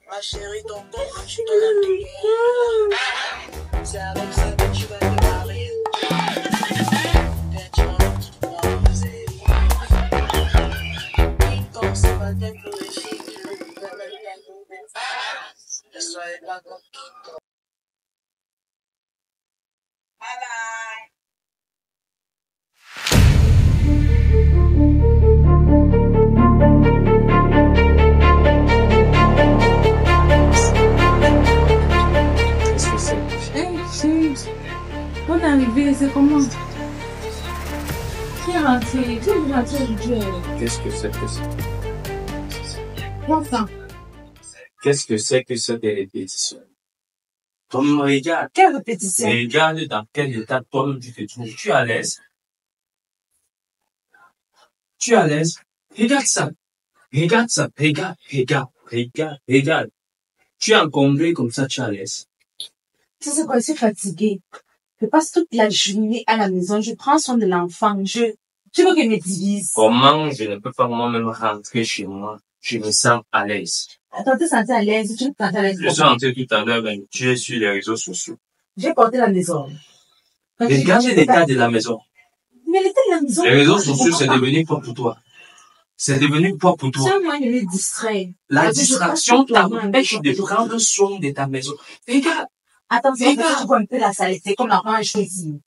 Ma chérie, ton corps, je te l'ai. C'est avec ça que tu vas te parler. Comme ça va t'être pour les filles. Ne soyez pas comme qui. Bye bye. On est arrivé, c'est comment? Qui est rentré? Qui est rentré aujourd'hui? Qu'est-ce que c'est que ça? Enfin, Qu'est-ce que c'est que ça des répétitions? Tom, regarde. quelle répétition? Regarde dans quel état toi-même tu te trouves. Tu es à l'aise? Tu es à l'aise? Regarde ça. Regarde ça. Regarde, regarde, regarde, regarde. Tu es encombré comme ça, tu es à l'aise. Tu sais quoi, je suis fatiguée. Je passe toute la journée à la maison, je prends soin de l'enfant, tu veux que je me divise. Comment je ne peux pas moi-même rentrer chez moi? Je me sens à l'aise. Attends, tu te sens à l'aise, tu te sens à l'aise. Je suis rentré tout à l'heure, ben, tu es sur les réseaux sociaux. J'ai porté la maison. Regarde l'état de la maison. Mais l'état de la maison. Les réseaux sociaux, c'est devenu quoi pour toi? C'est devenu quoi pour toi? C'est moi qui me distrait. La distraction t'empêche de prendre soin de ta maison. Regarde. Attends, c'est que tu vois un peu la saleté, comme l'enfant a choisi.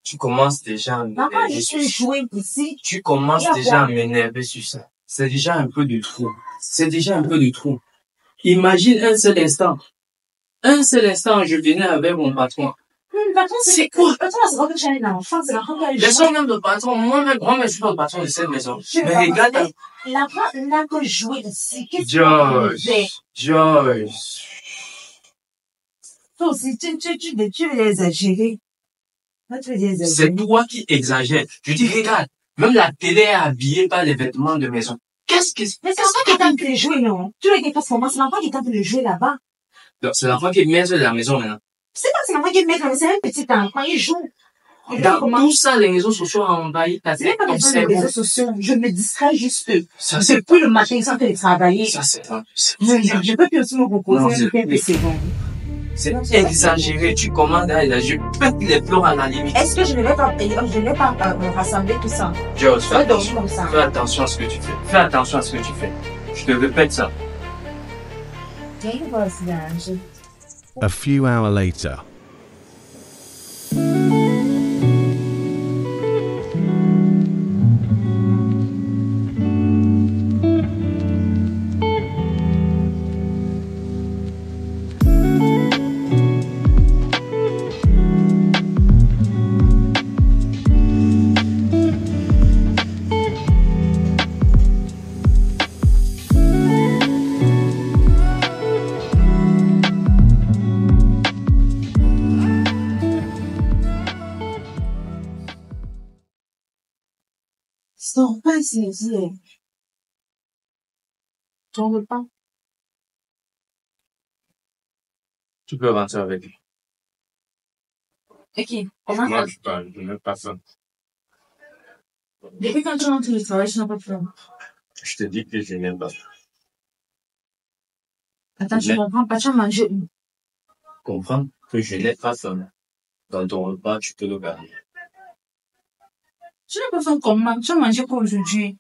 Tu commences déjà à L'enfant a m'énerver juste sur ça. joué ici. Tu commences Et à déjà quoi? à m'énerver sur ça. C'est déjà un peu de trop. C'est déjà un peu de trop. Imagine un seul instant. Un seul instant, je venais avec mon patron. Le patron, C'est quoi? Le patron, c'est pas que j'ai un enfant, c'est l'enfant qui a joué. Laissons même le patron. Moi-même, je suis pas le patron de cette maison. Mais regarde. L'enfant n'a que joué ici. Qu'est-ce que tu fais? Joyce. Toi aussi, tu veux exagérer. Toi, tu veux exagérer. C'est toi qui exagères. Je dis, regarde, même la télé est habillée par les vêtements de maison. Qu'est-ce que c'est? Mais c'est l'enfant qui est en train de jouer, non? Tu veux qu'il fasse comment? C'est l'enfant qui est en train de jouer là-bas. Donc, c'est l'enfant qui est maître de la maison maintenant. C'est pas, c'est l'enfant qui est maître, mais c'est un petit enfant, il joue. Dans tout ça, les réseaux sociaux ont envahi ta Je n'ai tête. pas Ton besoin des cerveau. réseaux sociaux. Je me distrais juste. Ça, Depuis le matin, sans télétravailler. ça, c'est Je peux plus aussi me Non, reposer c'est- quelques secondes. c'est exagéré. Tu commandes à elle, je pète les plombs à la limite. Est-ce que je ne vais pas rassembler tout ça? George, Je vais dormir comme ça. fais attention à ce que tu fais. Fais attention à ce que tu fais. Je te répète ça. A few hours later. Sors pas ici. Tu en veux pas? Tu peux rentrer avec lui. Ok. Comment ça? je n'aime pas ça. Depuis quand tu rentres du travail, tu n'as pas de faim. Je te dis que je n'aime pas. Attends, tu comprends pas, tu as mangé où? Comprends que je n'ai pas faim. Dans ton repas, tu peux le garder. Tu n'as pas faim comment? Tu as mangé quoi aujourd'hui?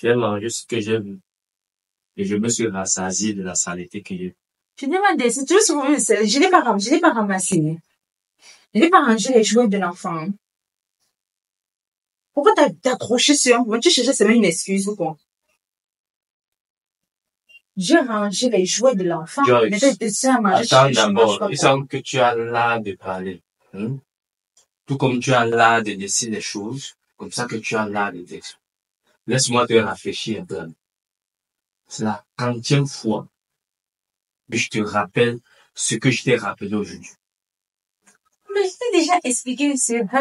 J'ai mangé ce que j'ai vu. Et je me suis rassasié de la saleté que j'ai vue. Je demandais, c'est toujours ce que je n'ai pas ramassé. Je n'ai pas rangé les jouets de l'enfant. Pourquoi t'as accroché sur moi? Tu cherchais seulement une excuse ou quoi? J'ai rangé les jouets de l'enfant. Joyce, Mais t'as décidé à manger. attends je mange d'abord. pas Il quoi. semble que tu as l'art de parler. Hein? Tout comme tu as l'art de laisser les choses, comme ça que tu as l'art de t'exprimer. Laisse-moi te rafraîchir un peu. C'est la 40e fois que je te rappelle ce que je t'ai rappelé aujourd'hui. Mais je t'ai déjà expliqué,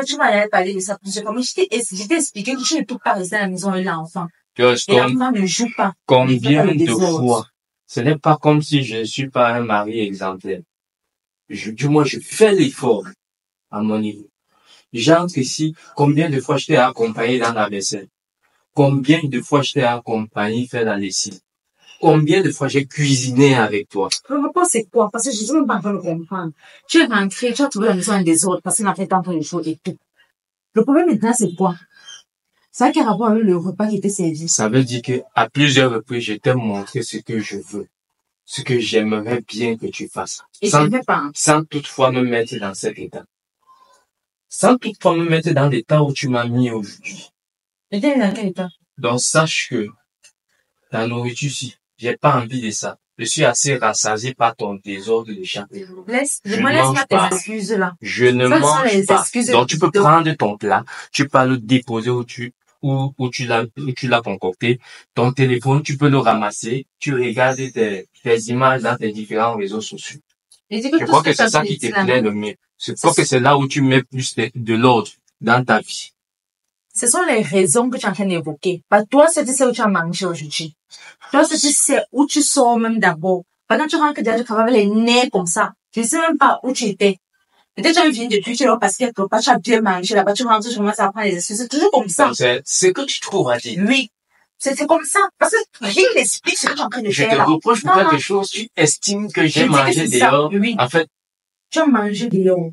tu m'as parlé de ça plusieurs fois, mais je t'ai expliqué que tu ne peux pas rester à la maison avec l'enfant. Joyce, Et l'enfant ne joue pas. combien le de désordre. fois, ce n'est pas comme si je ne suis pas un mari exemplaire. Du moins, je fais l'effort à mon niveau. J'entre ici, combien de fois je t'ai accompagné dans la vaisselle? Combien de fois je t'ai accompagné faire la lessive? Combien de fois j'ai cuisiné avec toi? Le rapport, c'est quoi? Parce que je ne suis même pas en train de comprendre. Tu es rentré, tu as trouvé la maison avec des autres parce qu'on a fait tant de choses et tout. Le problème maintenant, c'est quoi? Ça a quel rapport avec le repas qui était servi? Ça veut dire que à plusieurs reprises, je t'ai montré ce que je veux, ce que j'aimerais bien que tu fasses, Et tu ne fais pas. sans toutefois me mettre dans cet état. Sans toutefois me mettre dans l'état où tu m'as mis aujourd'hui. Et tu es dans quel état? Donc sache que ta nourriture, si j'ai pas envie de ça. Je suis assez rassasié par ton désordre de chaque. Laisse-moi tes excuses là. Je ne Ça, ce sont mange les pas. excuses Donc tu peux de- prendre ton plat, tu peux le déposer où tu l'as concocté. Ton téléphone, tu peux le ramasser, tu regardes tes images dans tes différents réseaux sociaux. Je dis que Je tout crois ce que tu as c'est ça dit qui te là, plaît le mieux. Je crois que c'est là où tu mets plus de l'ordre dans ta vie. ce sont les raisons que tu es en train d'évoquer. Bah, toi, c'est tu sais où tu as mangé aujourd'hui. Toi, c'est tu sais où tu sors même d'abord. Pendant que tu rentres déjà, tu travailles les nez comme ça. Je ne sais même pas où tu étais. Peut-être que tu viens depuis, tu es là parce que quelque part, tu as bien mangé là-bas, tu rentres, tu commences à prendre les excuses. C'est toujours comme ça. Donc c'est ce que tu trouves à dire. Oui. C'est comme ça. Parce que rien n'explique ce que tu es en train de Je faire te là. reproche pour Non, quelque non. chose, tu estimes que Je j'ai dis que mangé c'est ça. dehors. Oui. En fait, Tu as mangé dehors.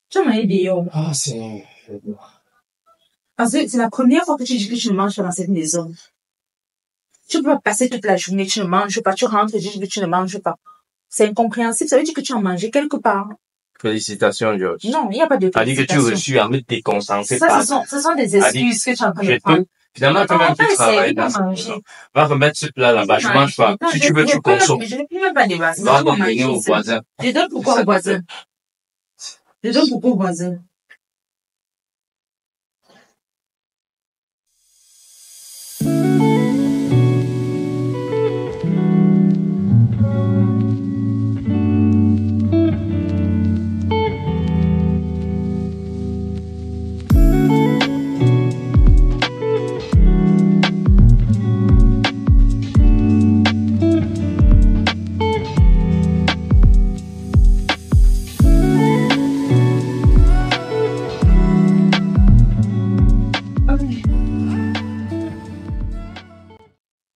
Tu as mangé dehors. ah, c'est... Parce que c'est la première fois que tu dis que tu ne manges pas dans cette maison. Tu peux pas passer toute la journée, tu ne manges pas, tu rentres et tu dis que tu ne manges pas. C'est incompréhensible, ça veut dire que tu as mangé quelque part. Félicitations, George. Non, il n'y a pas de A dit que tu félicitations. reçus à me déconcentrer Ça, par... ce sont des excuses que tu es en train Je de prendre. peux... Finalement, quand Non, même, on va tu essayer travailles de dans cette manger. maison. Va remettre ce plat là-bas, je mange pas. Non, Si tu veux, tu consommes. Je ne peux même pas débattre. Va Je vais donner manger au ici. voisin. Je donne pourquoi au voisin? Je donne pourquoi au voisin?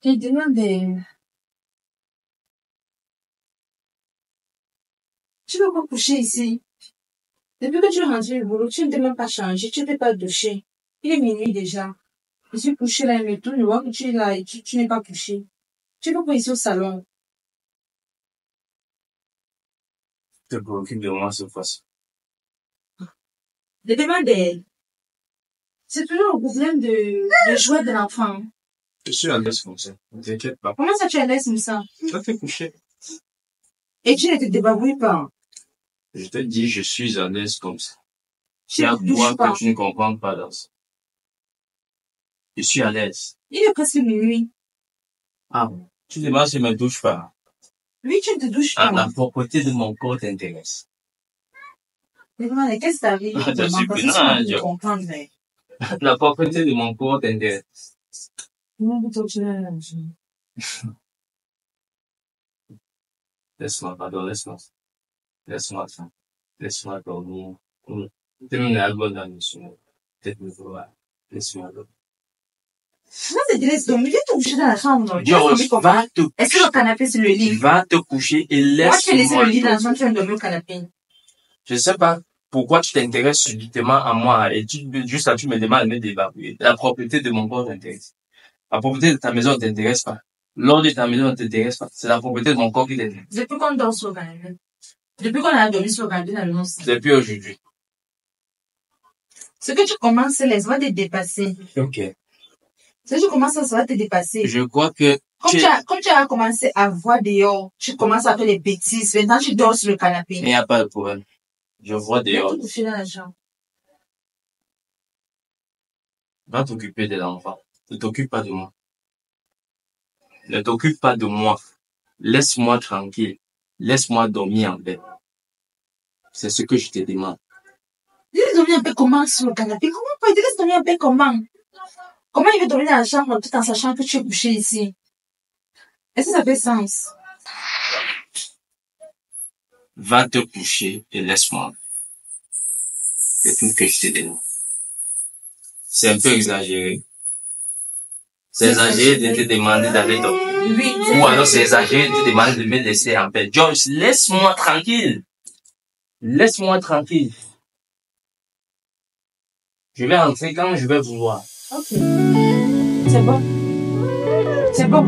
Je demande, tu veux pas coucher ici? Depuis que tu es rentré au boulot, tu ne t'es même pas changé, tu ne t'es pas douché. Il est minuit déjà. Je suis couché là, il me tourne, je vois que tu es là et tu n'es pas couché. Tu peux pas ici au salon. Je te préoccupe de moi cette fois-ci. Je demande, c'est toujours le problème de jouer de l'enfant. Je suis à l'aise comme ça. Ne t'inquiète pas. Comment ça tu es à l'aise comme ça? Je t'ai couché. Et tu ne te débarbouilles pas. Je te dis, je suis à l'aise comme ça. Tu Il y a ne te douches quoi pas. que tu ne comprends pas dans ça. Je suis à l'aise. Il est presque minuit. Ah, tu demandes si je me douche pas. Oui, tu ne te douches Ah, pas. la propreté de mon corps t'intéresse. Je demande, qu'est-ce que ça arrive? Ah, je suis Parce que bien, tu vas je- me comprendre, mais. La propreté de mon corps t'intéresse. Non, plutôt, tu l'as. Laisse-moi, pardon, laisse-moi. Laisse-moi ça. Laisse-moi dormir. Termine l'album dans le son. Peut-être me voir. Laisse-moi dormir. Moi, c'est te laisse dormir. Viens te coucher dans la chambre. Tu vas George, dormir comment? va te Est-ce que le canapé, c'est le lit? Va te coucher et Moi, tu as laissé le laisse-moi. lit dans la chambre, tu vas dormir au canapé. Je sais pas pourquoi tu t'intéresses subitement à moi et juste là tu me demandes de me débarbouiller. La propriété de mon corps t'intéresse. La propriété de ta maison ne t'intéresse pas. L'or de ta maison ne t'intéresse pas. C'est la propriété de mon corps qui t'intéresse. Depuis qu'on dort sur le canapé. Depuis qu'on a dormi sur le canapé dans le monde. Depuis aujourd'hui. Ce que tu commences, ça va te dépasser. Ok. Ce que tu commences, ça va te dépasser. Je crois que Comme tu as commencé à voir dehors, tu commences à faire les bêtises. Maintenant, tu dors sur le canapé. il n'y a pas de problème. Je vois dehors. Tu te couches dans la chambre. Va t'occuper des enfants. Ne t'occupe pas de moi. Ne t'occupe pas de moi. Laisse-moi tranquille. Laisse-moi dormir en paix. C'est ce que je te demande. Laisse dormir un peu comment sur le canapé? Comment pas? Laisse dormir un peu comment? Comment il veut dormir dans la chambre tout en sachant que tu es couché ici? Est-ce que ça fait sens? Va te coucher et laisse-moi. C'est tout ce que je te demande. C'est un peu exagéré. C'est exagéré de te demander d'aller dormir. Oui. Ou alors c'est exagéré de te demander de me laisser en paix. Joyce, laisse-moi tranquille. Laisse-moi tranquille. Je vais rentrer quand je vais vouloir. Ok. C'est bon. C'est bon.